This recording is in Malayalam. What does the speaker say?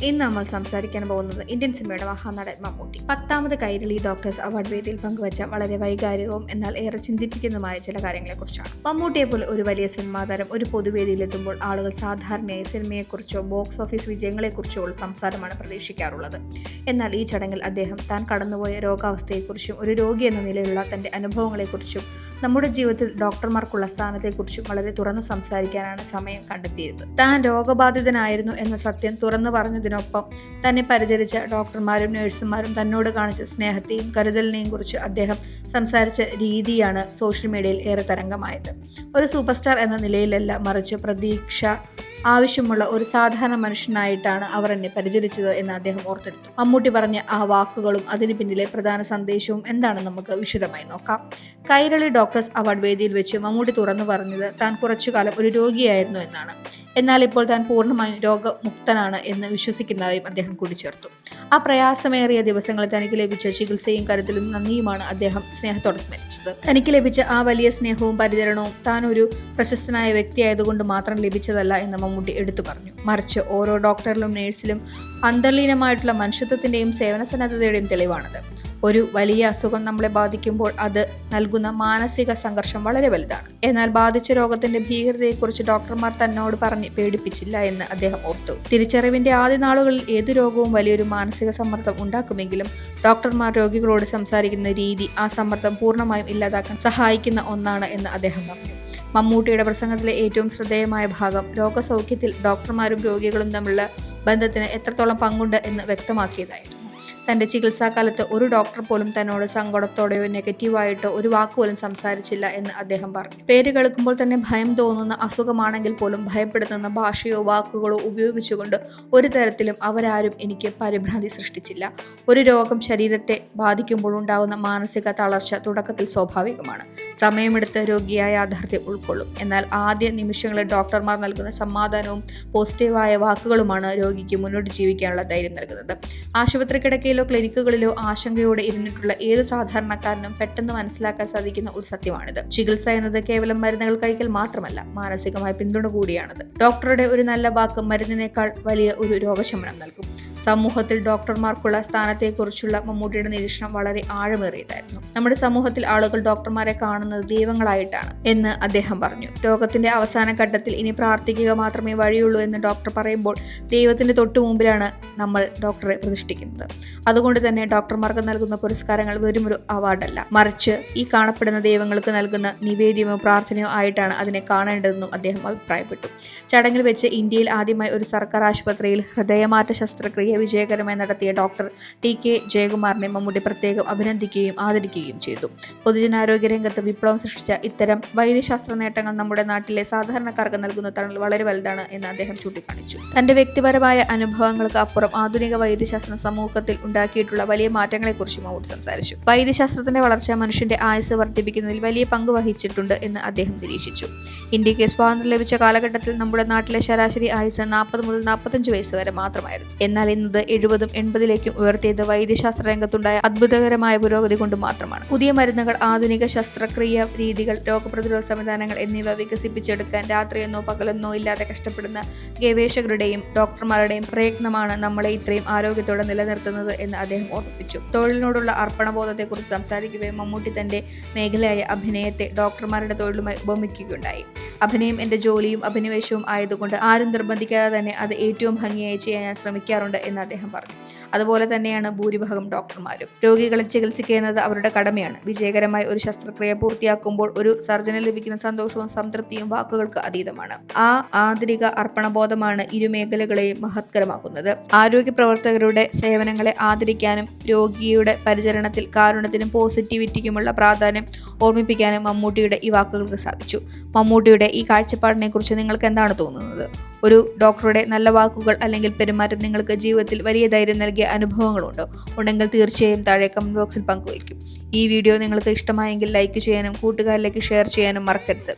ഇന്ന് നമ്മൾ സംസാരിക്കാൻ പോകുന്നത് ഇന്ത്യൻ സിനിമയുടെ മഹാനടൻ മമ്മൂട്ടി. 10ാമത് കൈരളി ഡോക്ടേഴ്സ് അവാർഡ് വേദിയിൽ പങ്കുവച്ച വളരെ വൈകാരികവും എന്നാൽ ഏറെ ചിന്തിപ്പിക്കുന്നതുമായ ചില കാര്യങ്ങളെക്കുറിച്ചാണ്. മമ്മൂട്ടിയെ പോലെ ഒരു വലിയ സിനിമാ താരം ഒരു പൊതുവേദിയിലെത്തുമ്പോൾ ആളുകൾ സാധാരണയായി സിനിമയെക്കുറിച്ചോ ബോക്സ് ഓഫീസ് വിജയങ്ങളെക്കുറിച്ചോ ഉള്ള സംസാരമാണ് പ്രതീക്ഷിക്കാറുള്ളത്. എന്നാൽ ഈ ചടങ്ങിൽ അദ്ദേഹം താൻ കടന്നുപോയ രോഗാവസ്ഥയെക്കുറിച്ചും ഒരു രോഗി എന്ന നിലയിലുള്ള തന്റെ അനുഭവങ്ങളെക്കുറിച്ചും നമ്മുടെ ജീവിതത്തിൽ ഡോക്ടർമാർക്കുള്ള സ്ഥാനത്തെക്കുറിച്ചും വളരെ തുറന്ന് സംസാരിക്കാനാണ് സമയം കണ്ടെത്തിയത്. താൻ രോഗബാധിതനായിരുന്നു എന്ന സത്യം തുറന്നു പറഞ്ഞതിനൊപ്പം തന്നെ പരിചരിച്ച ഡോക്ടർമാരും നഴ്സുമാരും തന്നോട് കാണിച്ച സ്നേഹത്തെയും കരുതലിനെയും കുറിച്ച് അദ്ദേഹം സംസാരിച്ച രീതിയാണ് സോഷ്യൽ മീഡിയയിൽ ഏറെ തരംഗമായത്. ഒരു സൂപ്പർ സ്റ്റാർ എന്ന നിലയിലല്ല, മറിച്ച് പ്രതീക്ഷ ആവശ്യമുള്ള ഒരു സാധാരണ മനുഷ്യനായിട്ടാണ് അവർ എന്നെ പരിചരിച്ചത് എന്ന് അദ്ദേഹം ഓർത്തെടുത്തു. മമ്മൂട്ടി പറഞ്ഞ ആ വാക്കുകളും അതിന് പിന്നിലെ പ്രധാന സന്ദേശവും എന്താണെന്ന് നമുക്ക് വിശദമായി നോക്കാം. കൈരളി ഡോക്ടേഴ്സ് അവാർഡ് വേദിയിൽ വെച്ച് മമ്മൂട്ടി തുറന്നു പറഞ്ഞത് താൻ കുറച്ചുകാലം ഒരു രോഗിയായിരുന്നു എന്നാണ്. എന്നാൽ ഇപ്പോൾ താൻ പൂർണ്ണമായും രോഗമുക്തനാണ് എന്ന് വിശ്വസിക്കുന്നതായും അദ്ദേഹം കൂട്ടിച്ചേർത്തു. ആ പ്രയാസമേറിയ ദിവസങ്ങളിൽ തനിക്ക് ലഭിച്ച ചികിത്സയും കരുതലും നന്ദിയുമാണ് അദ്ദേഹം സ്നേഹത്തോടെ സ്മരിച്ചത്. തനിക്ക് ലഭിച്ച ആ വലിയ സ്നേഹവും പരിചരണവും താൻ ഒരു പ്രശസ്തനായ വ്യക്തിയായതുകൊണ്ട് മാത്രം ലഭിച്ചതല്ല എന്ന് മമ്മൂട്ടി എടുത്തു പറഞ്ഞു. മറിച്ച് ഓരോ ഡോക്ടറിലും നേഴ്സിലും അന്തർലീനമായിട്ടുള്ള മനുഷ്യത്വത്തിന്റെയും സേവന സന്നദ്ധതയുടെയും തെളിവാണത്. ഒരു വലിയ അസുഖം നമ്മളെ ബാധിക്കുമ്പോൾ അത് നൽകുന്ന മാനസിക സംഘർഷം വളരെ വലുതാണ്. എന്നാൽ ബാധിച്ച രോഗത്തിന്റെ ഭീകരതയെക്കുറിച്ച് ഡോക്ടർമാർ തന്നോട് പറഞ്ഞ് പേടിപ്പിച്ചില്ല എന്ന് അദ്ദേഹം ഓർത്തു. തിരിച്ചറിവിന്റെ ആദ്യ നാളുകളിൽ ഏതു രോഗവും വലിയൊരു മാനസിക സമ്മർദ്ദം ഉണ്ടാക്കുമെങ്കിലും ഡോക്ടർമാർ രോഗികളോട് സംസാരിക്കുന്ന രീതി ആ സമ്മർദ്ദം പൂർണ്ണമായും ഇല്ലാതാക്കാൻ സഹായിക്കുന്ന ഒന്നാണ് എന്ന് അദ്ദേഹം പറഞ്ഞു. മമ്മൂട്ടിയുടെ പ്രസംഗത്തിലെ ഏറ്റവും ശ്രദ്ധേയമായ ഭാഗം രോഗസൗഖ്യത്തിൽ ഡോക്ടർമാരും രോഗികളും തമ്മിലുള്ള ബന്ധത്തിന് എത്രത്തോളം പങ്കുണ്ട് എന്ന് വ്യക്തമാക്കിയതായിരുന്നു. തന്റെ ചികിത്സാകാലത്ത് ഒരു ഡോക്ടർ പോലും തന്നോട് സങ്കടത്തോടെയോ നെഗറ്റീവായിട്ടോ ഒരു വാക്കുപോലും സംസാരിച്ചില്ല എന്ന് അദ്ദേഹം പറഞ്ഞു. പേര് കേൾക്കുമ്പോൾ തന്നെ ഭയം തോന്നുന്ന അസുഖമാണെങ്കിൽ പോലും ഭയപ്പെടുത്തുന്ന ഭാഷയോ വാക്കുകളോ ഉപയോഗിച്ചുകൊണ്ട് ഒരു തരത്തിലും അവരാരും എനിക്ക് പരിഭ്രാന്തി സൃഷ്ടിച്ചില്ല. ഒരു രോഗം ശരീരത്തെ ബാധിക്കുമ്പോൾ ഉണ്ടാകുന്ന മാനസിക തളർച്ച തുടക്കത്തിൽ സ്വാഭാവികമാണ്. സമയമെടുത്ത് രോഗിയായ യാഥാർത്ഥ്യം ഉൾക്കൊള്ളും. എന്നാൽ ആദ്യ നിമിഷങ്ങളിൽ ഡോക്ടർമാർ നൽകുന്ന സമാധാനവും പോസിറ്റീവായ വാക്കുകളുമാണ് രോഗിക്ക് മുന്നോട്ട് ജീവിക്കാനുള്ള ധൈര്യം നൽകുന്നത്. ആശുപത്രി കിടക്കയിലോ ക്ലിനിക്കുകളിലോ ആശങ്കയോടെ ഇരുന്നിട്ടുള്ള ഏത് സാധാരണക്കാരനും പെട്ടെന്ന് മനസ്സിലാക്കാൻ സാധിക്കുന്ന ഒരു സത്യമാണിത്. ചികിത്സ എന്നത് കേവലം മരുന്നുകൾ കഴിക്കൽ മാത്രമല്ല, മാനസികമായ പിന്തുണ കൂടിയാണത്. ഡോക്ടറുടെ ഒരു നല്ല വാക്ക് മരുന്നിനേക്കാൾ വലിയ ഒരു രോഗശമനം നൽകും. സമൂഹത്തിൽ ഡോക്ടർമാർക്കുള്ള സ്ഥാനത്തെക്കുറിച്ചുള്ള മമ്മൂട്ടിയുടെ നിരീക്ഷണം വളരെ ആഴമേറിയതായിരുന്നു. നമ്മുടെ സമൂഹത്തിൽ ആളുകൾ ഡോക്ടർമാരെ കാണുന്നത് ദൈവങ്ങളായിട്ടാണ് എന്ന് അദ്ദേഹം പറഞ്ഞു. രോഗത്തിന്റെ അവസാന ഘട്ടത്തിൽ ഇനി പ്രാർത്ഥിക്കുക മാത്രമേ വഴിയുള്ളൂ എന്ന് ഡോക്ടർ പറയുമ്പോൾ ദൈവത്തിന്റെ തൊട്ടു മുമ്പിലാണ് നമ്മൾ ഡോക്ടറെ പ്രതിഷ്ഠിക്കുന്നത്. അതുകൊണ്ട് തന്നെ ഡോക്ടർമാർക്ക് നൽകുന്ന പുരസ്കാരങ്ങൾ വെറുമൊരു അവാർഡല്ല, മറിച്ച് ഈ കാണപ്പെടുന്ന ദൈവങ്ങൾക്ക് നൽകുന്ന നിവേദ്യമോ പ്രാർത്ഥനയോ ആയിട്ടാണ് അതിനെ കാണേണ്ടതെന്നും അദ്ദേഹം അഭിപ്രായപ്പെട്ടു. ചടങ്ങിൽ വെച്ച് ഇന്ത്യയിൽ ആദ്യമായി ഒരു സർക്കാർ ആശുപത്രിയിൽ ഹൃദയമാറ്റ ശസ്ത്രക്രിയ വിജയകരമായി നടത്തിയ ഡോക്ടർ ടി.കെ. ജയകുമാറിനെ മമ്മൂട്ടി പ്രത്യേകം അഭിനന്ദിക്കുകയും ആദരിക്കുകയും ചെയ്തു. പൊതുജനാരോഗ്യ രംഗത്ത് വിപ്ലവം സൃഷ്ടിച്ച ഇത്തരം വൈദ്യശാസ്ത്ര നേട്ടങ്ങൾ നമ്മുടെ നാട്ടിലെ സാധാരണക്കാർക്ക് നൽകുന്ന തണൽ വളരെ വലുതാണ് എന്ന് അദ്ദേഹം ചൂണ്ടിക്കാണിച്ചു. തന്റെ വ്യക്തിപരമായ അനുഭവങ്ങൾക്ക് അപ്പുറം ആധുനിക വൈദ്യശാസ്ത്രം സമൂഹത്തിൽ ഉണ്ടാക്കിയിട്ടുള്ള വലിയ മാറ്റങ്ങളെക്കുറിച്ച് മമ്മൂട്ടി സംസാരിച്ചു. വൈദ്യശാസ്ത്രത്തിന്റെ വളർച്ച മനുഷ്യന്റെ ആയുസ് വർദ്ധിപ്പിക്കുന്നതിൽ വലിയ പങ്ക് വഹിച്ചിട്ടുണ്ട് എന്ന് അദ്ദേഹം നിരീക്ഷിച്ചു. ഇന്ത്യക്ക് സ്വാതന്ത്ര്യം ലഭിച്ച കാലഘട്ടത്തിൽ നമ്മുടെ നാട്ടിലെ ശരാശരി ആയുസ് 40 മുതൽ 45 വയസ്സ് വരെ മാത്രമായിരുന്നു. എന്നാൽ ഇന്നത് 70 80 ഉയർത്തിയത് വൈദ്യശാസ്ത്ര രംഗത്തുണ്ടായ അത്ഭുതകരമായ പുരോഗതി കൊണ്ട് മാത്രമാണ്. പുതിയ മരുന്നുകൾ, ആധുനിക ശസ്ത്രക്രിയ രീതികൾ, രോഗപ്രതിരോധ സംവിധാനങ്ങൾ എന്നിവ വികസിപ്പിച്ചെടുക്കാൻ രാത്രിയെന്നോ പകലെന്നോ ഇല്ലാതെ കഷ്ടപ്പെടുന്ന ഗവേഷകരുടെയും ഡോക്ടർമാരുടെയും പ്രയത്നമാണ് നമ്മളെ ഇത്രയും ആരോഗ്യത്തോടെ നിലനിർത്തുന്നത് എന്ന് അദ്ദേഹം ഓർമ്മിപ്പിച്ചു. തൊഴിലിനോടുള്ള അർപ്പണബോധത്തെക്കുറിച്ച് സംസാരിക്കവേ മമ്മൂട്ടി തന്റെ മേഖലയായ അഭിനയത്തെ ഡോക്ടർമാരുടെ തൊഴിലുമായി ഉപമിക്കുകയുണ്ടായി. അഭിനയം എന്റെ ജോലിയും അഭിനിവേശവും ആയതുകൊണ്ട് ആരും നിർബന്ധിക്കാതെ തന്നെ അത് ഏറ്റവും ഭംഗിയായി ചെയ്യാൻ ഞാൻ ശ്രമിക്കാറുണ്ട് എന്ന് അദ്ദേഹം പറഞ്ഞു. അതുപോലെ തന്നെയാണ് ഭൂരിഭാഗം ഡോക്ടർമാരും. രോഗികളെ ചികിത്സിക്കുക എന്നത് അവരുടെ കടമയാണ്. വിജയകരമായി ഒരു ശസ്ത്രക്രിയ പൂർത്തിയാക്കുമ്പോൾ ഒരു സർജന് ലഭിക്കുന്ന സന്തോഷവും സംതൃപ്തിയും വാക്കുകൾക്ക് അതീതമാണ്. ആ ആന്തരിക അർപ്പണബോധമാണ് ഇരു മേഖലകളെയും മഹത്കരമാക്കുന്നത്. ആരോഗ്യ പ്രവർത്തകരുടെ സേവനങ്ങളെ ആദരിക്കാനും രോഗിയുടെ പരിചരണത്തിൽ കാരുണ്യത്തിനും പോസിറ്റിവിറ്റിക്കുമുള്ള പ്രാധാന്യം ഓർമ്മിപ്പിക്കാനും മമ്മൂട്ടിയുടെ ഈ വാക്കുകൾക്ക് സാധിച്ചു. മമ്മൂട്ടിയുടെ ഈ കാഴ്ചപ്പാടിനെ കുറിച്ച് നിങ്ങൾക്ക് എന്താണ് തോന്നുന്നത്? ഒരു ഡോക്ടറുടെ നല്ല വാക്കുകൾ അല്ലെങ്കിൽ പെരുമാറ്റം നിങ്ങൾക്ക് ജീവിതത്തിൽ വലിയ ധൈര്യം നൽകിയ അനുഭവങ്ങളുണ്ടോ? ഉണ്ടെങ്കിൽ തീർച്ചയായും താഴെ കമന്റ് ബോക്സിൽ പങ്കുവയ്ക്കും. ഈ വീഡിയോ നിങ്ങൾക്ക് ഇഷ്ടമായെങ്കിൽ ലൈക്ക് ചെയ്യാനും കൂട്ടുകാരിലേക്ക് ഷെയർ ചെയ്യാനും മറക്കരുത്.